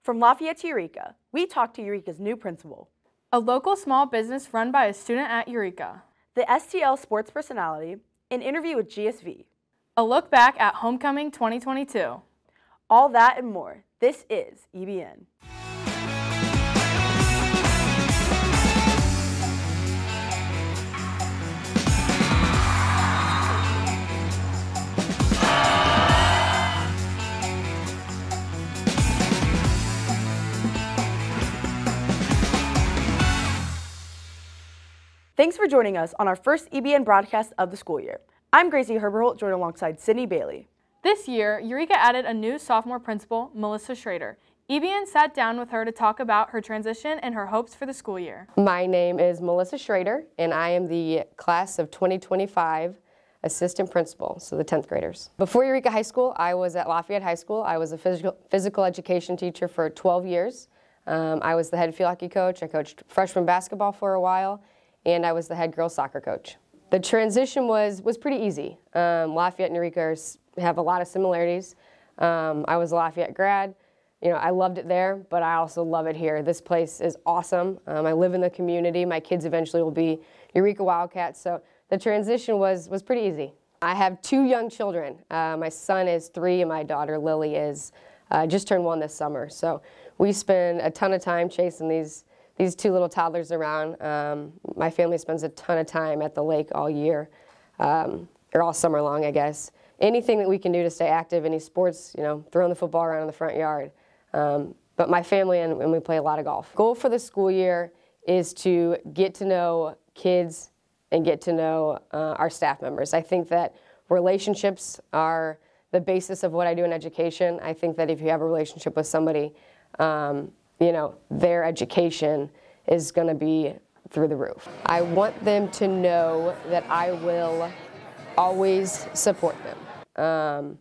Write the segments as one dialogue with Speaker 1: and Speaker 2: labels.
Speaker 1: From Lafayette to Eureka, we talked to Eureka's new principal,
Speaker 2: a local small business run by a student at Eureka,
Speaker 1: the STL sports personality, an interview with GSV,
Speaker 2: a look back at Homecoming 2022.
Speaker 1: All that and more. This is EBN. Thanks for joining us on our first EBN broadcast of the school year. I'm Gracie Herbertholt, joined alongside Sydney Bailey.
Speaker 2: This year, Eureka added a new sophomore principal, Melissa Schroeder. EBN sat down with her to talk about her transition and her hopes for the school year.
Speaker 3: My name is Melissa Schroeder, and I am the class of 2025 assistant principal, so the 10th graders. Before Eureka High School, I was at Lafayette High School. I was a physical education teacher for 12 years. I was the head field hockey coach. I coached freshman basketball for a while, and I was the head girls soccer coach. The transition was pretty easy. Lafayette and Eureka have a lot of similarities. I was a Lafayette grad. You know, I loved it there, but I also love it here. This place is awesome. I live in the community. My kids eventually will be Eureka Wildcats, so the transition was pretty easy. I have 2 young children. My son is 3 and my daughter Lily is just turned 1 this summer. So we spend a ton of time chasing these 2 little toddlers around. My family spends a ton of time at the lake all year, or all summer long, I guess. Anything that we can do to stay active, any sports, you know, throwing the football around in the front yard. But my family and we play a lot of golf. Goal for the school year is to get to know kids and get to know our staff members. I think that relationships are the basis of what I do in education. I think that if you have a relationship with somebody, you know, their education is going to be through the roof. I want them to know that I will always support them,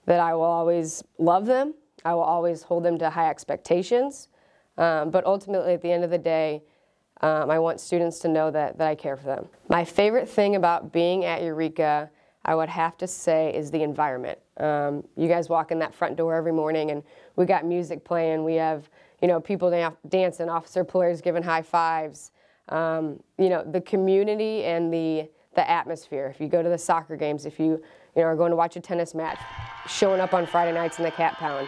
Speaker 3: that I will always love them, I will always hold them to high expectations, but ultimately at the end of the day, I want students to know that I care for them. My favorite thing about being at Eureka, I would have to say, is the environment. You guys walk in that front door every morning and we got music playing, we have, you know, people dancing, officer players giving high fives. You know, the community and the atmosphere. If you go to the soccer games, if you are going to watch a tennis match, showing up on Friday nights in the Cat Pound,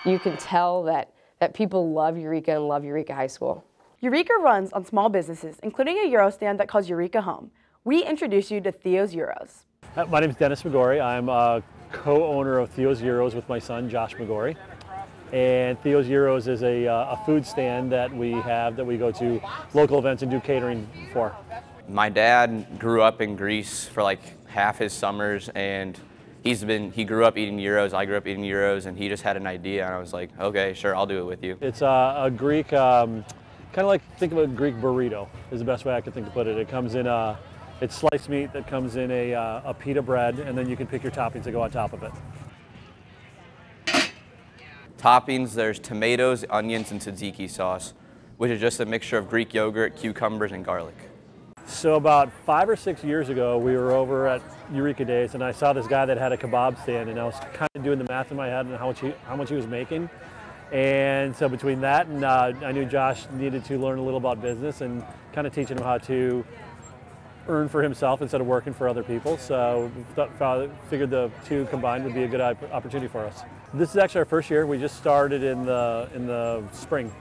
Speaker 3: you can tell that people love Eureka and love Eureka High School.
Speaker 1: Eureka runs on small businesses, including a Euro stand that calls Eureka home. We introduce you to Theo's Euros.
Speaker 4: My name is Dennis McGorry. I'm a co-owner of Theo's Euros with my son, Josh McGorry. And Theo's Euros is a food stand that we have that we go to local events and do catering for.
Speaker 5: My dad grew up in Greece for like half his summers, and he grew up eating Euros, I grew up eating Euros, and he just had an idea, and I was like, okay, sure, I'll do it with you.
Speaker 4: It's a Greek, kind of like, think of a Greek burrito is the best way I could think to put it. It comes in it's sliced meat that comes in a pita bread, and then you can pick your toppings that go on top of it.
Speaker 5: Toppings, there's tomatoes, onions, and tzatziki sauce, which is just a mixture of Greek yogurt, cucumbers, and garlic.
Speaker 4: So about 5 or 6 years ago, we were over at Eureka Days, and I saw this guy that had a kebab stand, and I was kind of doing the math in my head on how much he was making. And so between that and I knew Josh needed to learn a little about business and kind of teaching him how to earn for himself instead of working for other people. So figured the 2 combined would be a good opportunity for us. This is actually our first year. We just started in the spring,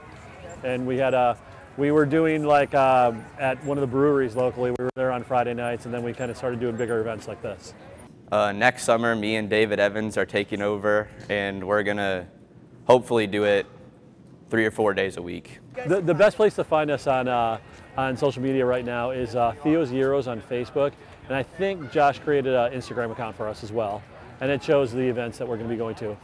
Speaker 4: and we were doing like at one of the breweries locally. We were there on Friday nights, and then we kind of started doing bigger events like this.
Speaker 5: Next summer, me and David Evans are taking over, and we're gonna hopefully do it 3 or 4 days a week.
Speaker 4: The best place to find us on social media right now is Theo's Euros on Facebook, and I think Josh created an Instagram account for us as well, and it shows the events that we're going to be going to.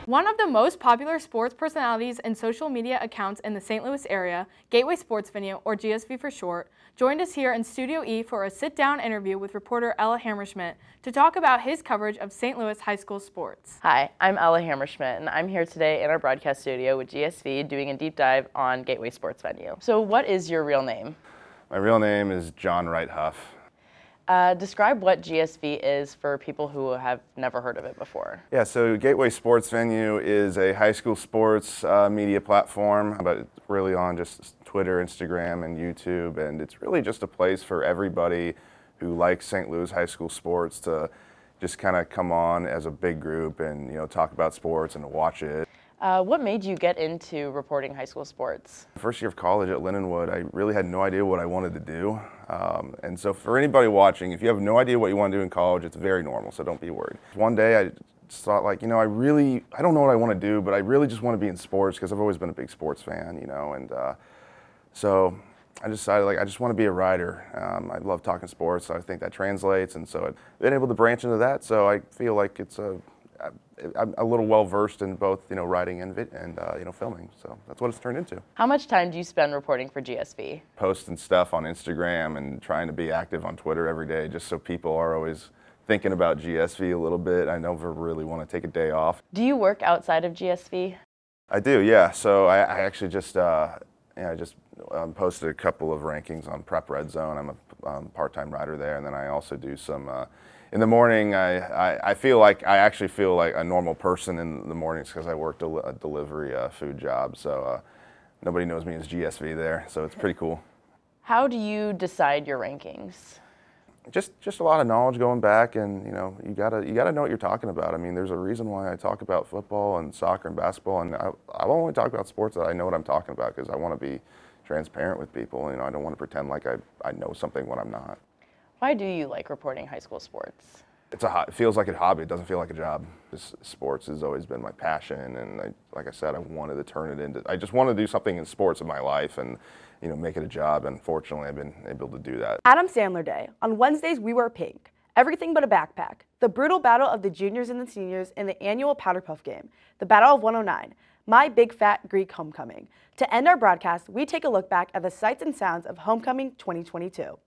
Speaker 2: One of the most popular sports personalities and social media accounts in the St. Louis area, Gateway Sports Venue, or GSV for short, joined us here in Studio E for a sit-down interview with reporter Ella Hammerschmidt to talk about his coverage of St. Louis high school sports.
Speaker 6: Hi, I'm Ella Hammerschmidt, and I'm here today in our broadcast studio with GSV doing a deep dive on Gateway Sports Venue. So what is your real name?
Speaker 7: My real name is John Wright Huff.
Speaker 6: Describe what GSV is for people who have never heard of it before.
Speaker 7: Yeah, so Gateway Sports Venue is a high school sports media platform, but it's really on just Twitter, Instagram, and YouTube, and it's really just a place for everybody who likes St. Louis high school sports to just kind of come on as a big group and talk about sports and watch it.
Speaker 6: What made you get into reporting high school sports?
Speaker 7: First year of college at Lindenwood, I really had no idea what I wanted to do. And so for anybody watching, if you have no idea what you want to do in college, it's very normal, so don't be worried. One day I just thought, like, I don't know what I want to do, but I really just want to be in sports because I've always been a big sports fan, and so I decided, like, I just want to be a writer. I love talking sports, so I think that translates, and so I've been able to branch into that, so I feel like I'm a little well-versed in both, writing and filming, so that's what it's turned into.
Speaker 6: How much time do you spend reporting for GSV?
Speaker 7: Posting stuff on Instagram and trying to be active on Twitter every day, just so people are always thinking about GSV a little bit. I never really want to take a day off.
Speaker 6: Do you work outside of GSV?
Speaker 7: I do, yeah. So I actually just posted a couple of rankings on Prep Red Zone. I'm a part-time writer there, and then I also do some. In the morning, I actually feel like a normal person in the mornings because I work a delivery food job. So nobody knows me as GSV there, so it's pretty cool.
Speaker 6: How do you decide your rankings?
Speaker 7: Just a lot of knowledge going back, and you gotta know what you're talking about. I mean, there's a reason why I talk about football and soccer and basketball, and I only talk about sports that I know what I'm talking about because I want to be transparent with people. I don't want to pretend like I know something when I'm not.
Speaker 6: Why do you like reporting high school sports?
Speaker 7: It feels like a hobby. It doesn't feel like a job. Sports has always been my passion, and like I said, I wanted to turn it into. I just wanted to do something in sports in my life, and make it a job. And fortunately, I've been able to do that.
Speaker 1: Adam Sandler Day. On Wednesdays, we wear pink. Everything but a backpack. The brutal battle of the juniors and the seniors in the annual Powder Puff game. The Battle of 109. My Big Fat Greek Homecoming. To end our broadcast, we take a look back at the sights and sounds of Homecoming 2022.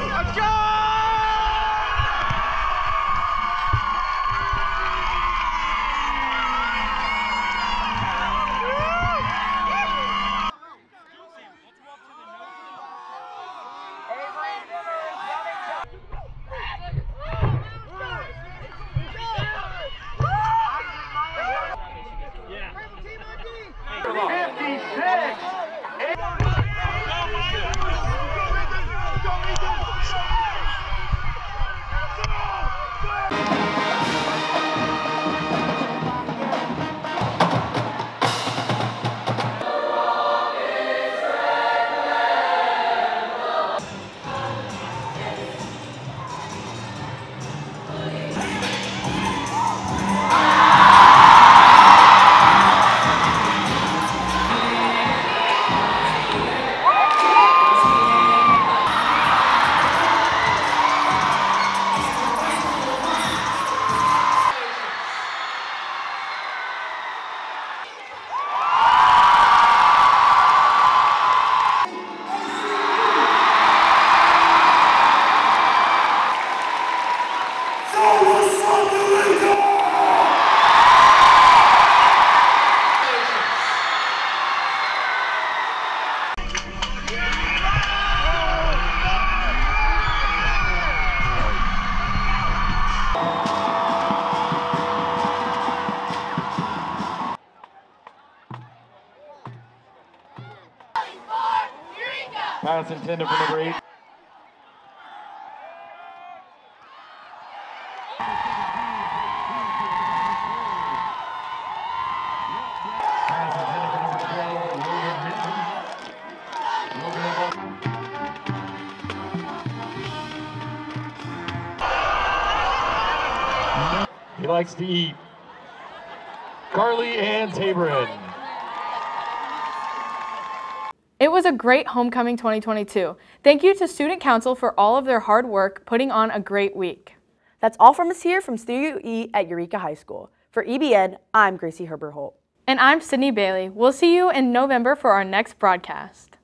Speaker 8: Let's go! Pass intended for number 8. He likes to eat. Carly Ann Tabrin.
Speaker 2: It was a great homecoming 2022. Thank you to Student Council for all of their hard work putting on a great week.
Speaker 1: That's all from us here from Studio E at Eureka High School. For EBN, I'm Gracie Herbertholt.
Speaker 2: And I'm Sydney Bailey. We'll see you in November for our next broadcast.